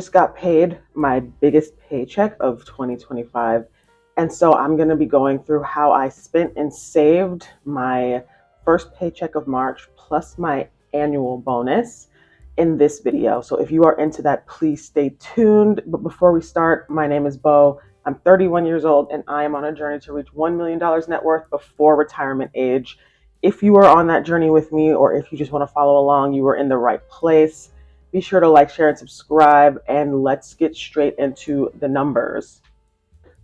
Just got paid my biggest paycheck of 2025. And so I'm going to be going through how I spent and saved my first paycheck of March plus my annual bonus in this video. So if you are into that, please stay tuned. But before we start, my name is Bo. I'm 31 years old and I am on a journey to reach $1 million net worth before retirement age. If you are on that journey with me, or if you just want to follow along, you are in the right place. Be sure to like, share, and subscribe, and let's get straight into the numbers.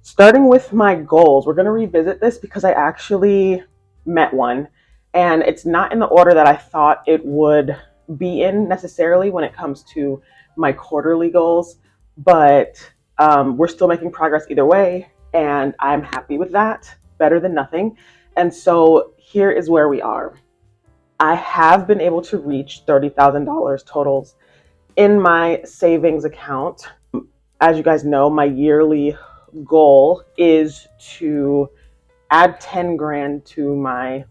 Starting with my goals, we're going to revisit this because I actually met one, and it's not in the order that I thought it would be in necessarily when it comes to my quarterly goals, but we're still making progress either way, and I'm happy with that. Better than nothing. And so here is where we are. I have been able to reach $30,000 totals in my savings account. As you guys know, my yearly goal is to add 10 grand to my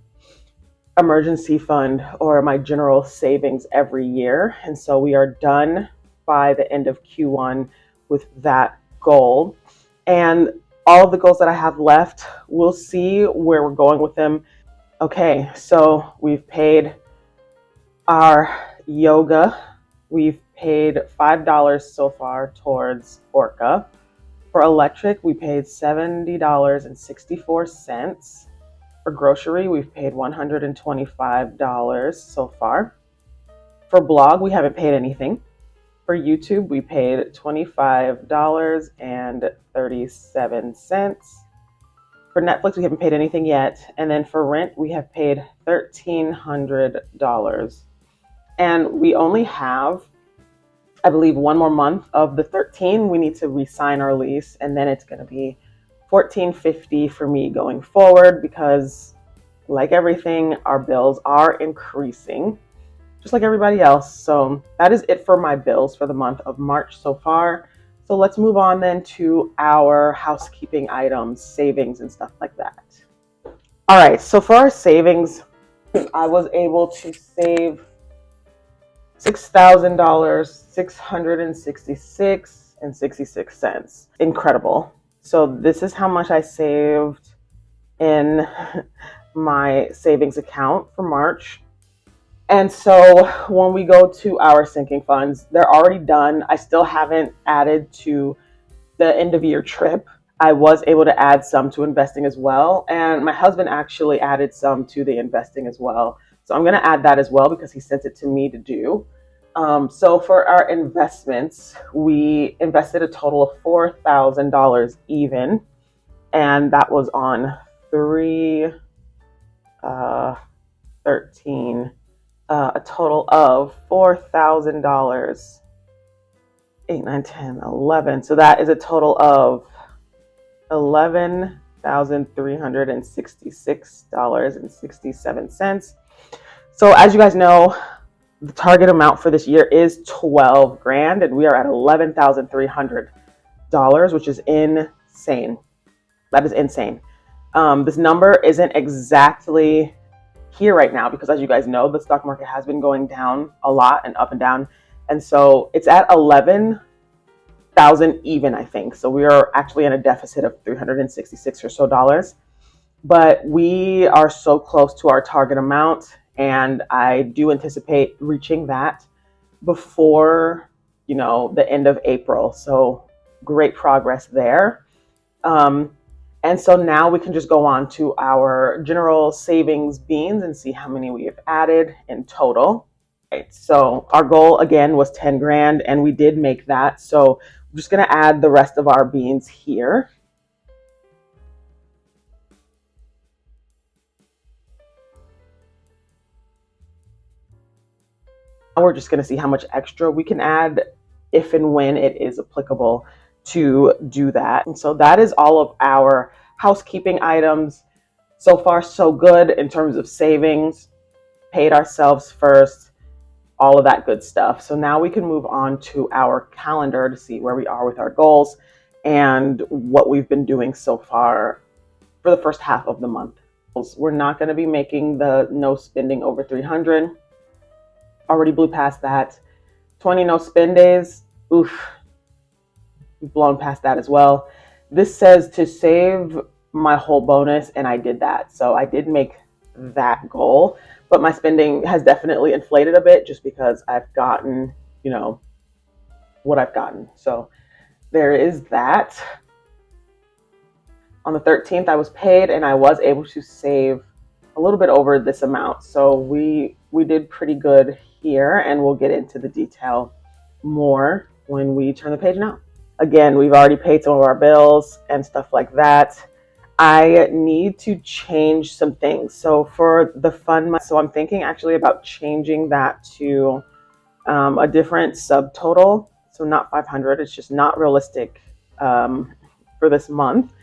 emergency fund or my general savings every year. And so we are done by the end of Q1 with that goal. And all of the goals that I have left, we'll see where we're going with them. Okay, so we've paid our yoga. We've paid $5 so far towards Orca. For electric, we paid $70.64. For grocery, we've paid $125 so far. For blog, we haven't paid anything. For YouTube, we paid $25.37. For Netflix, we haven't paid anything yet. And then for rent, we have paid $1,300. And we only have, I believe, one more month of the 13. We need to re-sign our lease, and then it's going to be $1,450 for me going forward because, like everything, our bills are increasing, just like everybody else. So that is it for my bills for the month of March so far. So let's move on then to our housekeeping items, savings, and stuff like that. All right, so for our savings, I was able to save $6,000, $666.66. Incredible. So this is how much I saved in my savings account for March. And so when we go to our sinking funds, they're already done. I still haven't added to the end of year trip. I was able to add some to investing as well. And my husband actually added some to the investing as well. So I'm going to add that as well because he sent it to me to do. So for our investments, we invested a total of $4,000 even. And that was on 3/13. A total of $4,000, 8, 9, 10, 11. So that is a total of $11,366.67. So as you guys know, the target amount for this year is 12 grand, and we are at $11,300, which is insane. That is insane. This number isn't exactly here right now because, as you guys know, the stock market has been going down a lot and up and down, and so it's at 11,000 even, I think. So we are actually in a deficit of 366 or so dollars, but we are so close to our target amount, and I do anticipate reaching that before the end of April. So great progress there. And so now we can just go on to our general savings beans and see how many we have added in total. Right, so our goal again was 10 grand, and we did make that. So I'm just going to add the rest of our beans here. We're just going to see how much extra we can add if and when it is applicable to do that. And so that is all of our housekeeping items. So far, so good in terms of savings, paid ourselves first, all of that good stuff. So now we can move on to our calendar to see where we are with our goals and what we've been doing so far for the first half of the month. We're not going to be making the no spending over 300. Already blew past that. 20 no spend days. Oof. blown past that as well. This says to save my whole bonus, and I did that. So I did make that goal, but my spending has definitely inflated a bit just because I've gotten, what I've gotten. So there is that. On the 13th, I was paid and I was able to save a little bit over this amount. So we did pretty good here, and we'll get into the detail more when we turn the page now. Again, we've already paid some of our bills and stuff like that. I need to change some things. So for the fund, so I'm thinking actually about changing that to a different subtotal. So not 500, it's just not realistic for this month.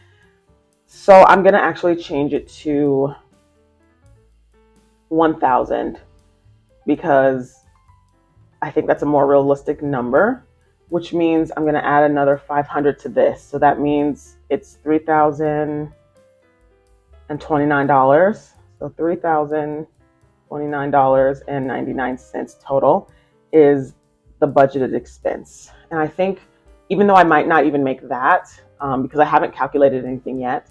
So I'm going to actually change it to 1,000 because I think that's a more realistic number, which means I'm going to add another 500 to this. So that means it's $3,029. So $3,029.99 total is the budgeted expense. And I think even though I might not even make that because I haven't calculated anything yet,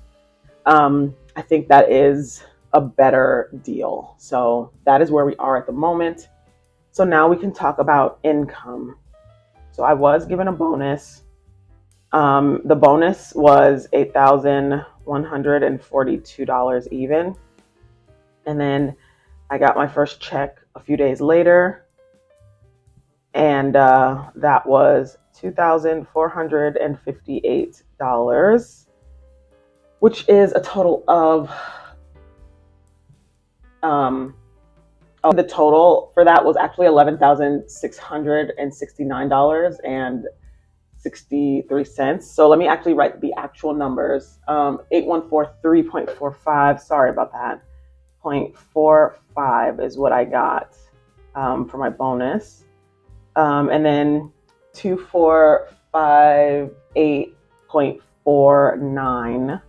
I think that is a better deal. So that is where we are at the moment. So now we can talk about income. So I was given a bonus. The bonus was $8,142 even. And then I got my first check a few days later. And that was $2,458, which is a total of the total for that was actually $11,669.63. So let me actually write the actual numbers. 8143.45. Sorry about that. 0.45 is what I got for my bonus. And then 2458.49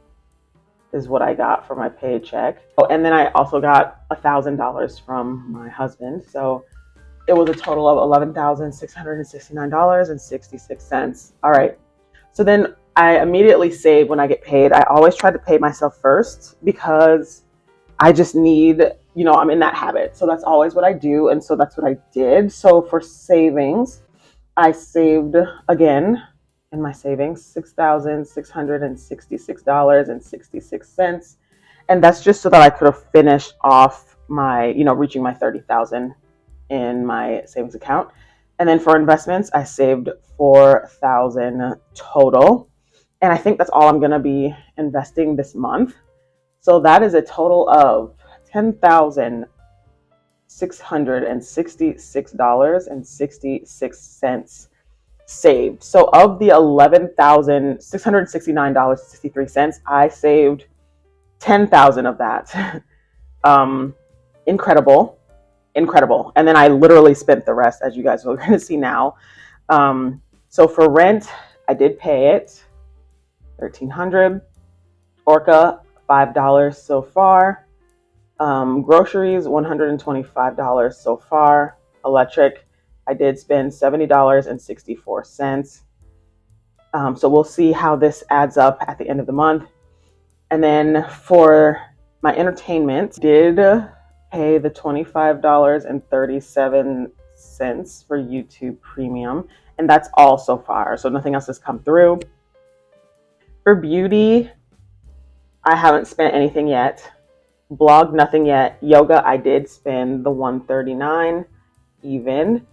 is what I got for my paycheck. Oh, and then I also got $1,000 from my husband. So it was a total of $11,669.66. All right. So then I immediately save when I get paid. I always try to pay myself first because I just need, I'm in that habit. So that's always what I do. And so that's what I did. So for savings, I saved again in my savings $6,666.66. And that's just so that I could have finished off my, reaching my 30,000 in my savings account. And then for investments, I saved 4,000 total. And I think that's all I'm going to be investing this month. So that is a total of $10,666.66 saved. So of the $11,669.63, I saved 10,000 of that. Incredible. And then I literally spent the rest, as you guys are going to see now. So for rent, I did pay it, $1,300. Orca, $5 so far. Groceries, $125 so far. Electric, I did spend $70.64. So we'll see how this adds up at the end of the month. And then for my entertainment, did pay the $25.37 for YouTube Premium. And that's all so far. So nothing else has come through. For beauty, I haven't spent anything yet. Blog, nothing yet. Yoga, I did spend the $139 even.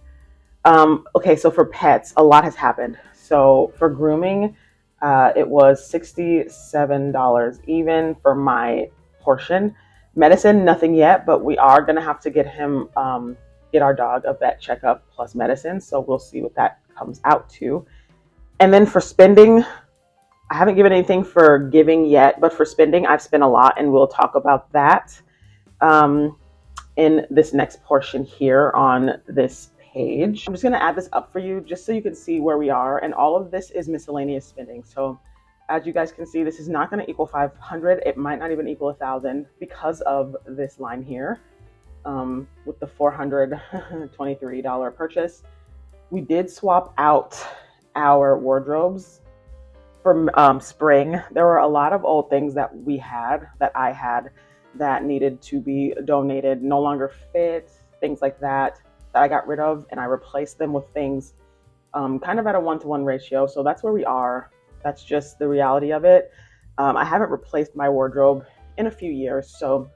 Okay, so for pets, a lot has happened. So for grooming, it was $67 even for my portion. Medicine, nothing yet, but we are going to have to get our dog a vet checkup plus medicine. So we'll see what that comes out to. And then for spending, I haven't given anything for giving yet, but for spending, I've spent a lot, and we'll talk about that in this next portion here on this page. I'm just going to add this up for you just so you can see where we are, and all of this is miscellaneous spending. So as you guys can see, this is not going to equal 500. It might not even equal 1,000 because of this line here with the $423 purchase. We did swap out our wardrobes for spring, there were a lot of old things that I had that needed to be donated, no longer fit, things like that, that I got rid of, and I replaced them with things kind of at a 1-to-1 ratio. So that's where we are. That's just the reality of it. I haven't replaced my wardrobe in a few years, so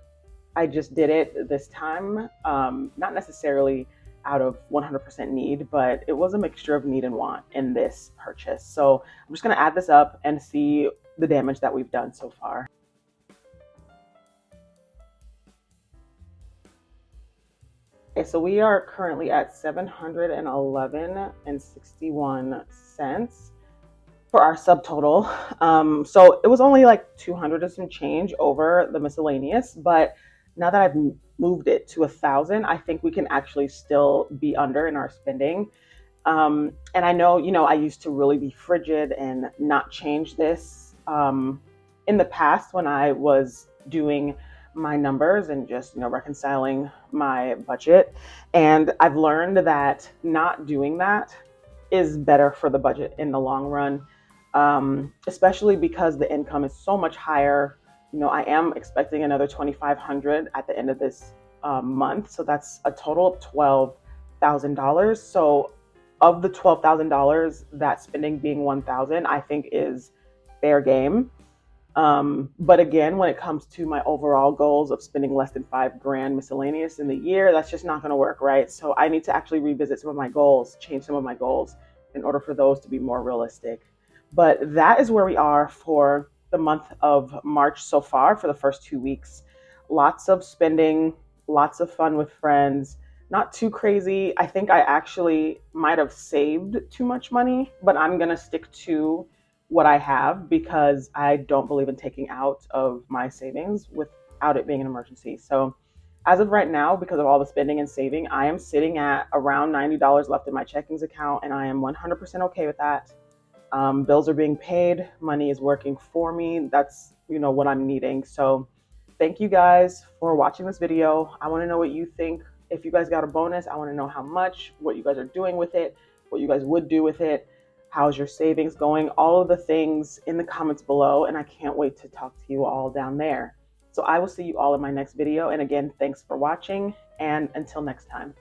I just did it this time, not necessarily out of 100% need, but it was a mixture of need and want in this purchase. So I'm just going to add this up and see the damage that we've done so far. Okay, so we are currently at $711 and 61 cents for our subtotal. So it was only like 200 and some change over the miscellaneous, but now that I've moved it to 1,000, I think we can actually still be under in our spending. And I know, I used to really be frigid and not change this in the past when I was doing my numbers and just, reconciling my budget. And I've learned that not doing that is better for the budget in the long run, especially because the income is so much higher. I am expecting another 2,500 at the end of this month. So that's a total of $12,000. So of the $12,000, that spending being 1,000, I think is fair game. But again, when it comes to my overall goals of spending less than $5,000 miscellaneous in the year, that's just not going to work, right? So I need to actually revisit some of my goals, change some of my goals in order for those to be more realistic. But that is where we are for the month of March so far, for the first 2 weeks. Lots of spending, lots of fun with friends, not too crazy. I think I actually might have saved too much money, but I'm going to stick to what I have because I don't believe in taking out of my savings without it being an emergency. So as of right now, because of all the spending and saving, I am sitting at around $90 left in my checkings account, and I am 100% okay with that. Bills are being paid. Money is working for me. That's, what I'm needing. So thank you guys for watching this video. I want to know what you think. If you guys got a bonus, I want to know how much, what you guys are doing with it, what you guys would do with it. How's your savings going? All of the things in the comments below. And I can't wait to talk to you all down there. So I will see you all in my next video. And again, thanks for watching. And until next time.